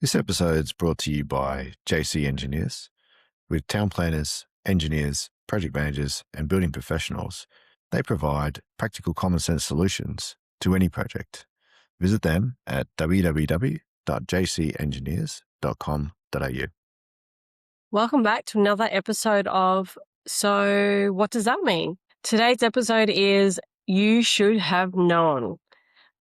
This episode is brought to you by JC Engineers. With town planners, engineers, project managers, and building professionals, they provide practical common sense solutions to any project. Visit them at www.jcengineers.com.au. Welcome back to another episode of So What Does That Mean? Today's episode is You Should Have Known.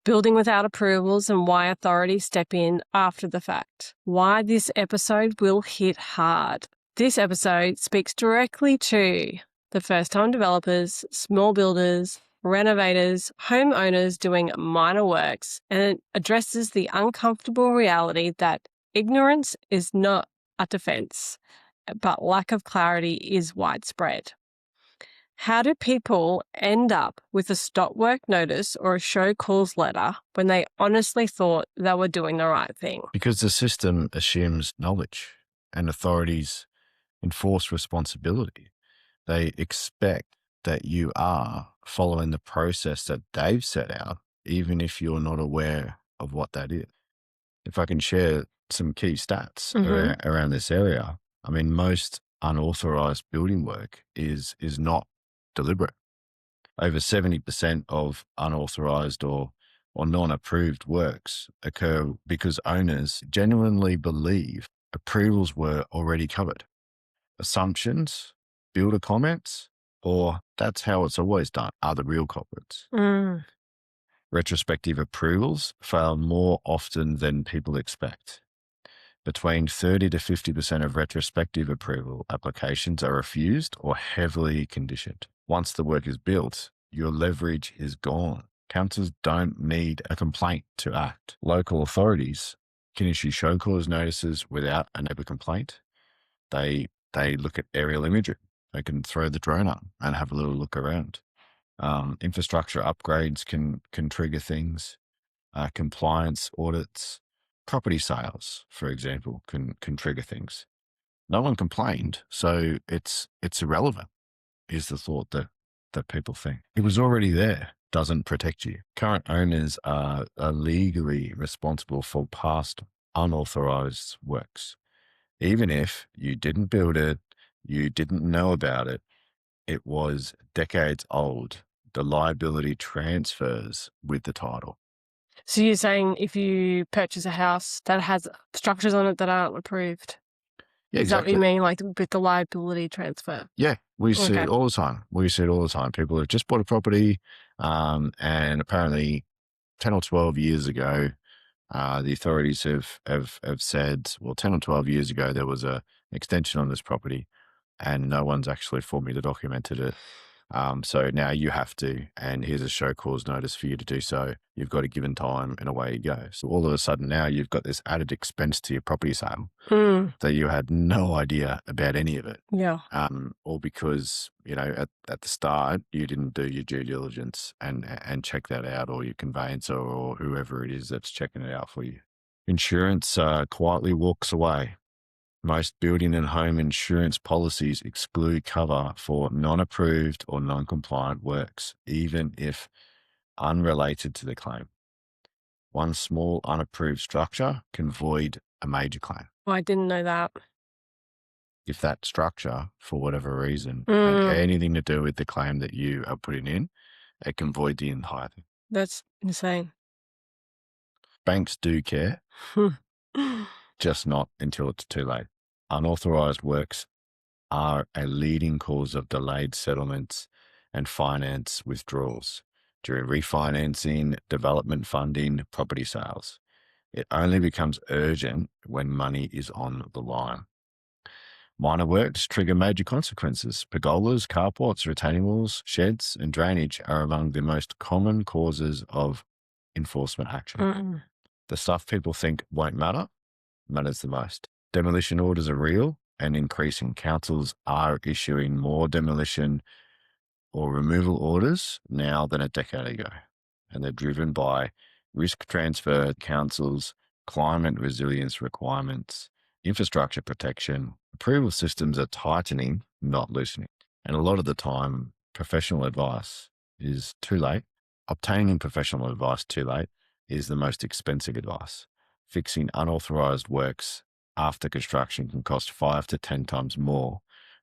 Building without approvals and why authorities step in after the fact. Why this episode will hit hard. This episode speaks directly to the first-time developers, small builders, renovators, homeowners doing minor works, and it addresses the uncomfortable reality that ignorance is not a defense, but lack of clarity is widespread. How do people end up with a stop work notice or a show cause letter when they honestly thought they were doing the right thing? Because the system assumes knowledge and authorities enforce responsibility. They expect that you are following the process that they've set out, even if you're not aware of what that is. If I can share some key stats around this area, I mean, most unauthorized building work is not deliberate. Over 70% of unauthorized or non-approved works occur because owners genuinely believe approvals were already covered. Assumptions, builder comments, or that's how it's always done are the real culprits. Retrospective approvals fail more often than people expect. Between 30 to 50% of retrospective approval applications are refused or heavily conditioned. Once the work is built, your leverage is gone. Councils don't need a complaint to act. Local authorities can issue show cause notices without a neighbour complaint. They look at aerial imagery. They can throw the drone up and have a little look around. Infrastructure upgrades can trigger things. Compliance audits, property sales, for example, can trigger things. No one complained, so it's irrelevant, is the thought that people think. It was already there, doesn't protect you. Current owners are legally responsible for past unauthorized works. Even if you didn't build it, you didn't know about it, it was decades old, the liability transfers with the title. So you're saying if you purchase a house that has structures on it that aren't approved? Yeah, Is that exactly. what you mean, like with the liability transfer? Yeah, we see it all the time. People have just bought a property, and apparently 10 or 12 years ago, the authorities have said, well, 10 or 12 years ago, there was an extension on this property and no one's actually formally documented it. So now you have to, and here's a show cause notice for you to do so. You've got a given time and away you go. So all of a sudden now you've got this added expense to your property sale that you had no idea about any of it. Yeah. Or because, at the start, you didn't do your due diligence and check that out, or your conveyancer or whoever it is that's checking it out for you. Insurance quietly walks away. Most building and home insurance policies exclude cover for non-approved or non-compliant works, even if unrelated to the claim. One small unapproved structure can void a major claim. Well, I didn't know that. If that structure, for whatever reason, had anything to do with the claim that you are putting in, it can void the entire thing. That's insane. Banks do care, just not until it's too late. Unauthorized works are a leading cause of delayed settlements and finance withdrawals during refinancing, development funding, property sales. It only becomes urgent when money is on the line. Minor works trigger major consequences. Pergolas, carports, retaining walls, sheds, and drainage are among the most common causes of enforcement action. The stuff people think won't matter matters the most. Demolition orders are real and increasing. Councils are issuing more demolition or removal orders now than a decade ago, and they're driven by risk transfer, councils, climate resilience requirements, infrastructure protection. Approval systems are tightening, not loosening. And a lot of the time, professional advice is too late. Obtaining professional advice too late is the most expensive advice. fixing unauthorized works after construction can cost 5 to 10 times more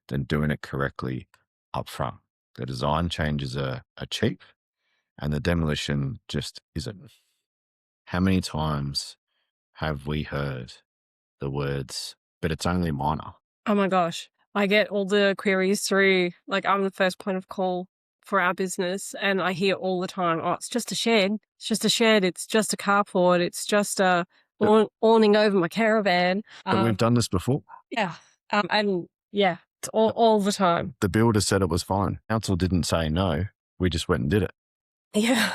than doing it correctly up front. The design changes are cheap and the demolition just isn't. How many times have we heard the words, but it's only minor? Oh my gosh. I get all the queries through, like, I'm the first point of call for our business, and I hear all the time, oh, it's just a shed. It's just a shed. It's just a carport. It's just a awning over my caravan. But we've done this before. Yeah. And yeah, it's all the time. The builder said it was fine. Council didn't say no. We just went and did it. Yeah.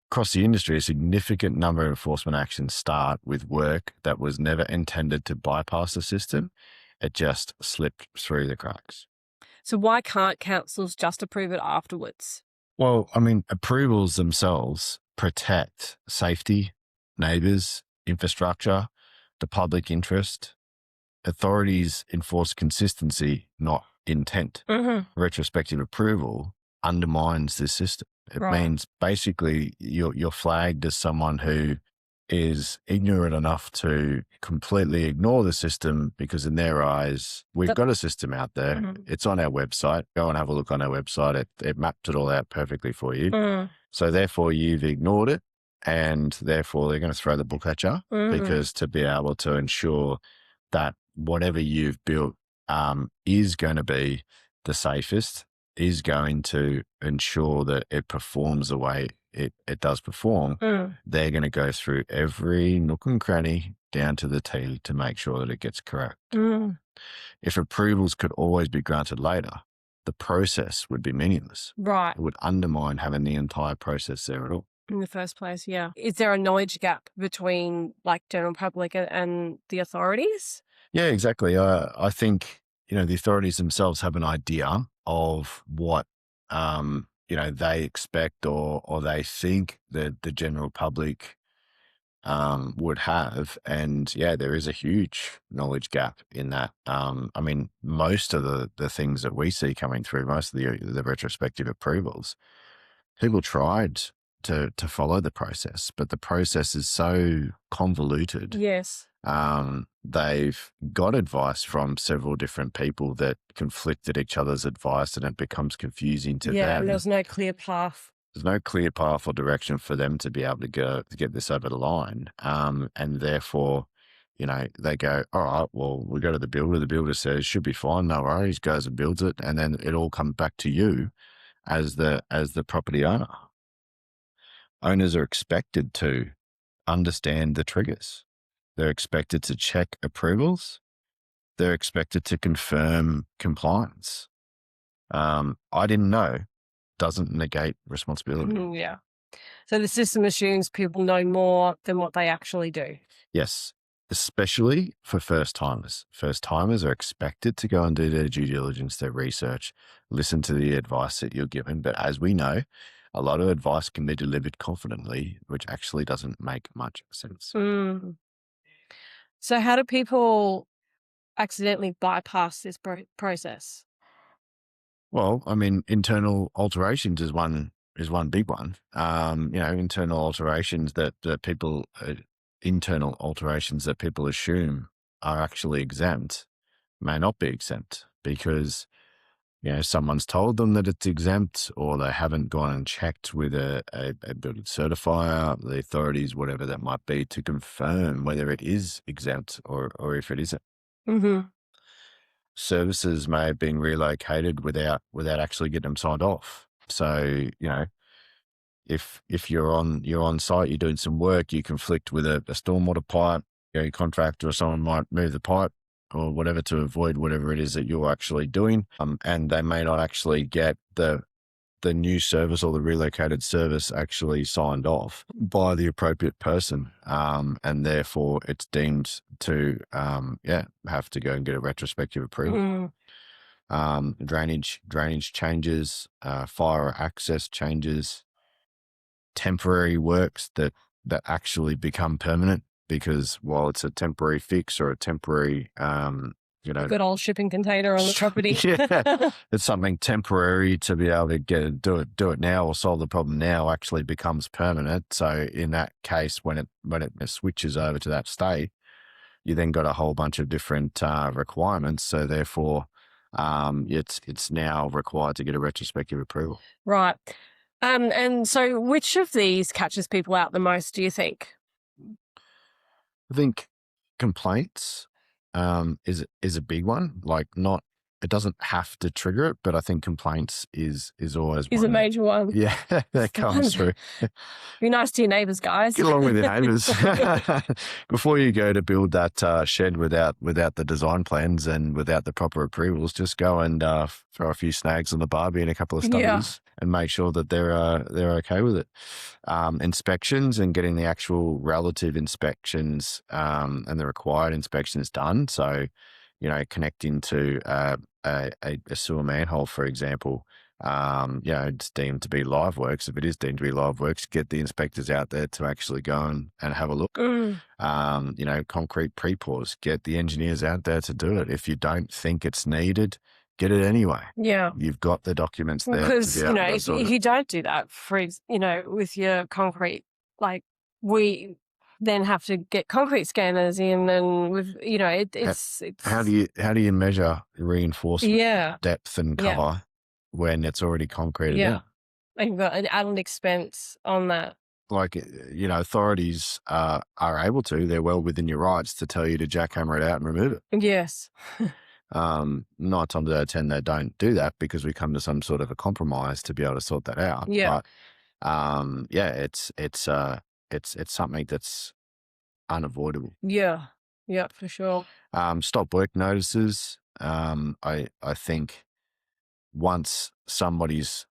Across the industry, a significant number of enforcement actions start with work that was never intended to bypass the system. It just slipped through the cracks. So why can't councils just approve it afterwards? Well, I mean, approvals themselves protect safety, neighbours, infrastructure, the public interest. Authorities enforce consistency, not intent. Retrospective approval undermines this system. It means basically you're flagged as someone who is ignorant enough to completely ignore the system because in their eyes, we've got a system out there. It's on our website. Go and have a look on our website. It mapped it all out perfectly for you. So therefore you've ignored it and therefore they're going to throw the book at you because to be able to ensure that whatever you've built is going to be the safest, is going to ensure that it performs the way it does perform, they're going to go through every nook and cranny down to the T to make sure that it gets correct. If approvals could always be granted later, the process would be meaningless. Right. It would undermine having the entire process there at all. In the first place, yeah. Is there a knowledge gap between like general public and the authorities? Yeah, exactly. I think, the authorities themselves have an idea of what, they expect or they think that the general public would have. And yeah, there is a huge knowledge gap in that. I mean, most of the things that we see coming through, most of the retrospective approvals, people tried to follow the process, but the process is so convoluted. Yes. They've got advice from several different people that conflict at each other's advice and it becomes confusing to them. Yeah, and there's no clear path. There's no clear path or direction for them to be able to get this over the line. And therefore, they go, all right, well, we go to the builder. The builder says, should be fine. No worries, goes and builds it. And then it all comes back to you as the property owner. Owners are expected to understand the triggers. They're expected to check approvals. They're expected to confirm compliance. I didn't know doesn't negate responsibility. Yeah. So the system assumes people know more than what they actually do. Yes, especially for first timers. First timers are expected to go and do their due diligence, their research, listen to the advice that you're given. But as we know, a lot of advice can be delivered confidently, which actually doesn't make much sense. So how do people accidentally bypass this process? Well, I mean, internal alterations is one big one. Internal alterations that people assume are actually exempt may not be exempt because someone's told them that it's exempt or they haven't gone and checked with a building certifier, the authorities, whatever that might be, to confirm whether it is exempt or if it isn't. Services may have been relocated without actually getting them signed off. So, if you're on site, you're doing some work, you conflict with a stormwater pipe, your contractor or someone might move the pipe or whatever to avoid whatever it is that you're actually doing. And they may not actually get the new service or the relocated service actually signed off by the appropriate person. And therefore it's deemed to, have to go and get a retrospective approval. Drainage changes, fire access changes, temporary works that actually become permanent because while it's a temporary fix or a temporary, you know, Good old shipping container on the property. yeah, it's something temporary to be able to do it now or solve the problem now actually becomes permanent. So in that case, when it switches over to that state, you then got a whole bunch of different requirements. So therefore, it's now required to get a retrospective approval. Right. And so which of these catches people out the most, do you think? I think complaints is a big one. Like, not, it doesn't have to trigger it, but I think complaints is always Is a one major one. yeah, that comes through. Be nice to your neighbours, guys. Get along with your neighbours. Before you go to build that shed without the design plans and without the proper approvals, just go and throw a few snags on the barbie and a couple of stubbies and make sure that they're okay with it. Inspections and getting the actual relative inspections and the required inspections done. So, connecting to a sewer manhole, for example. It's deemed to be live works. If it is deemed to be live works, get the inspectors out there to actually go and have a look. Concrete pre-pours, get the engineers out there to do it. If you don't think it's needed, get it anyway. Yeah. You've got the documents there. Because, if you don't do that, with your concrete, like, we then have to get concrete scanners in, and with, it's how do you measure reinforcement depth and cover when it's already concreted in? And you've got an added expense on that. Like, authorities are able to, they're well within your rights to tell you to jackhammer it out and remove it. Yes. 9 times out of 10 they don't do that because we come to some sort of a compromise to be able to sort that out. Yeah. But it's something that's unavoidable. Yeah, for sure. Stop work notices. I think once somebody's,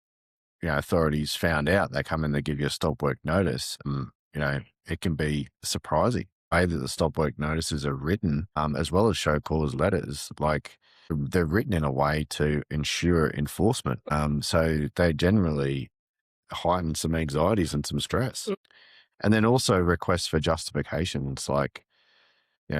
authorities found out, they come in, they give you a stop work notice. It can be surprising. Either the stop work notices are written, as well as show cause letters, like they're written in a way to ensure enforcement. So they generally heighten some anxieties and some stress. And then also requests for justifications, like,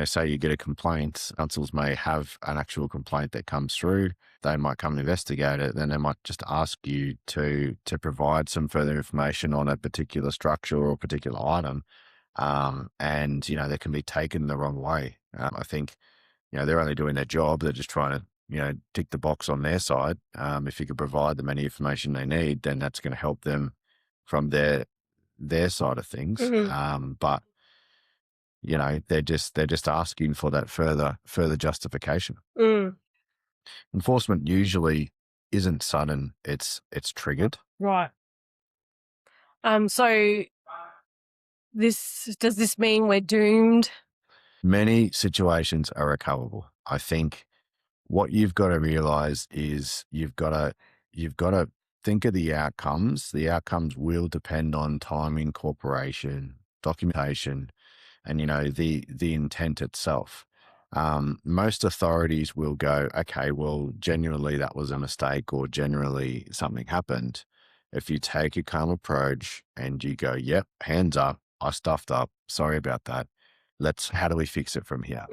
say you get a complaint, councils may have an actual complaint that comes through. They might come and investigate it. Then they might just ask you to provide some further information on a particular structure or a particular item. And, they can be taken the wrong way. I think, they're only doing their job. They're just trying to, tick the box on their side. If you could provide them any information they need, then that's going to help them from their side of things. But, they're just asking for that further justification. Enforcement usually isn't sudden. It's triggered. Right. So does this mean we're doomed? Many situations are recoverable. I think what you've got to realize is you've got to think of the outcomes. The outcomes will depend on timing, cooperation, documentation, and the intent itself. Most authorities will go, okay, well, generally that was a mistake, or generally something happened. If you take a calm approach and you go, yep, hands up, I stuffed up, sorry about that. How do we fix it from here?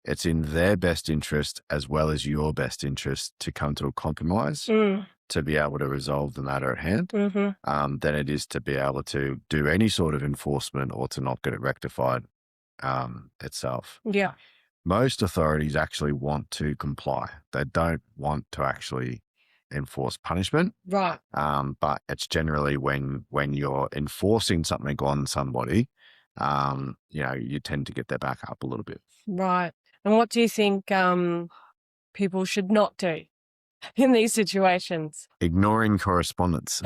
It's in their best interest as well as your best interest to come to a compromise to be able to resolve the matter at hand, than it is to be able to do any sort of enforcement or to not get it rectified itself. Yeah. Most authorities actually want to comply. They don't want to actually enforce punishment. Right. But it's generally when you're enforcing something on somebody, you tend to get their back up a little bit. Right. And what do you think people should not do in these situations? Ignoring correspondence.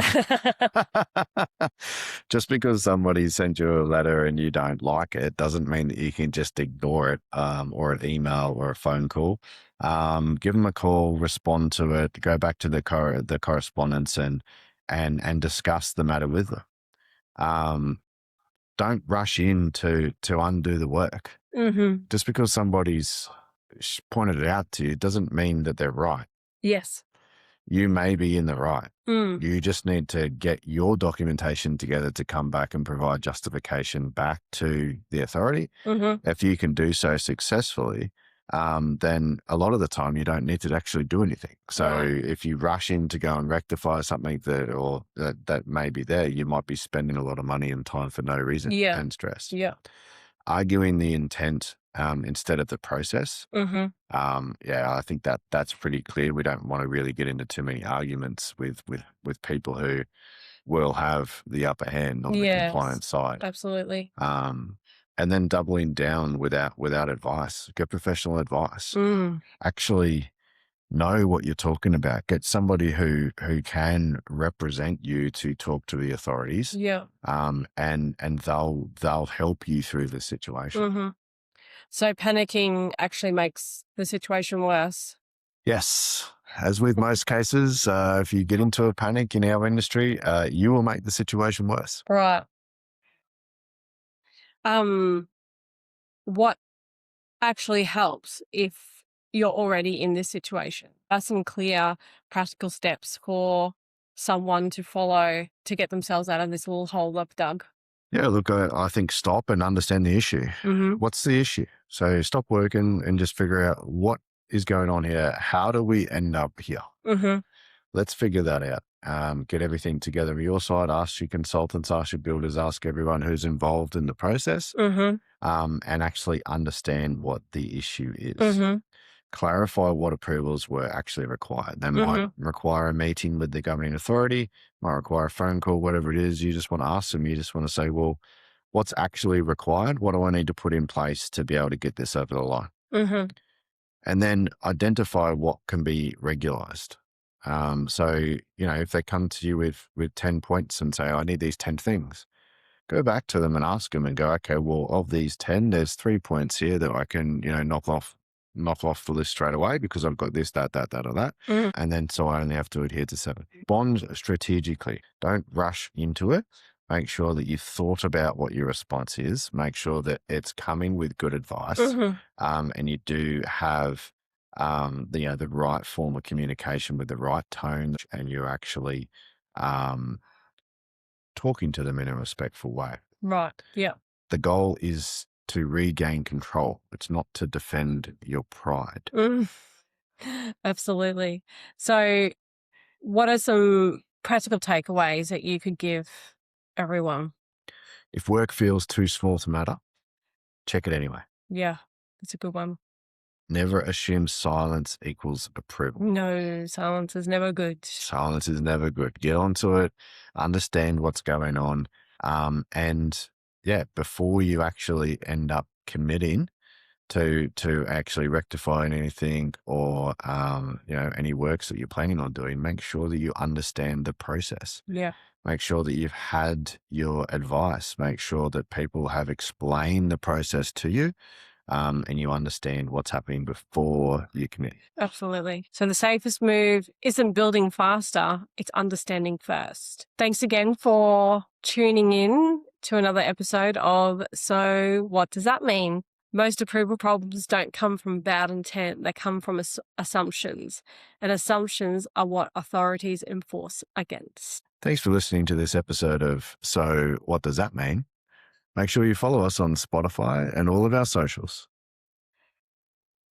Just because somebody sent you a letter and you don't like it doesn't mean that you can just ignore it, or an email or a phone call. Give them a call, respond to it, go back to the correspondence and discuss the matter with them. Don't rush in to undo the work. Just because somebody's pointed it out to you doesn't mean that they're right. Yes. You may be in the right. You just need to get your documentation together to come back and provide justification back to the authority. If you can do so successfully, then a lot of the time you don't need to actually do anything. So Right. if you rush in to go and rectify something that may be there, you might be spending a lot of money and time for no reason Yeah. and stress. Yeah. Arguing the intent instead of the process. Mm-hmm. Yeah, I think that's pretty clear. We don't want to really get into too many arguments with people who will have the upper hand on the Yes. compliance side. Absolutely. Um, and then doubling down without advice. Get professional advice. Mm. Actually know what you're talking about. Get somebody who can represent you to talk to the authorities. Yeah. And they'll help you through the situation. Mm-hmm. So panicking actually makes the situation worse. Yes. As with most cases, if you get into a panic in our industry, you will make the situation worse. Right. Um, what actually helps if you're already in this situation? Are some clear practical steps for someone to follow to get themselves out of this little hole they've dug? Yeah, look, I think stop and understand the issue. Mm-hmm. What's the issue? So stop working and just figure out what is going on here. How do we end up here? Mm-hmm. Let's figure that out. Get everything together on your side, ask your consultants, ask your builders, ask everyone who's involved in the process, Mm-hmm. and actually understand what the issue is. Mm-hmm. Clarify what approvals were actually required. They might Mm-hmm. require a meeting with the governing authority, might require a phone call, whatever it is. You just want to ask them. You just want to say, well, what's actually required? What do I need to put in place to be able to get this over the line? Mm-hmm. And then identify what can be regularized. So, if they come to you with 10 points and say, I need these 10 things, go back to them and ask them and go, okay, well, of these 10, there's 3 points here that I can, knock off the list straight away because I've got this, that, or that. Mm-hmm. And then so I only have to adhere to 7. Bond strategically. Don't rush into it. Make sure that you've thought about what your response is. Make sure that it's coming with good advice. Mm-hmm. And you do have the right form of communication with the right tone, and you're actually talking to them in a respectful way. Right. Yeah. The goal is to regain control. It's not to defend your pride. Mm. Absolutely. So what are some practical takeaways that you could give everyone? If work feels too small to matter, check it anyway. Yeah, that's a good one. Never assume silence equals approval. No, silence is never good. Silence is never good. Get onto it, understand what's going on. And yeah, before you actually end up committing to actually rectifying anything or any works that you're planning on doing, make sure that you understand the process. Yeah. Make sure that you've had your advice. Make sure that people have explained the process to you, and you understand what's happening before you commit. Absolutely. So the safest move isn't building faster, it's understanding first. Thanks again for tuning in to another episode of So What Does That Mean? Most approval problems don't come from bad intent, they come from assumptions. And assumptions are what authorities enforce against. Thanks for listening to this episode of So What Does That Mean? Make sure you follow us on Spotify and all of our socials.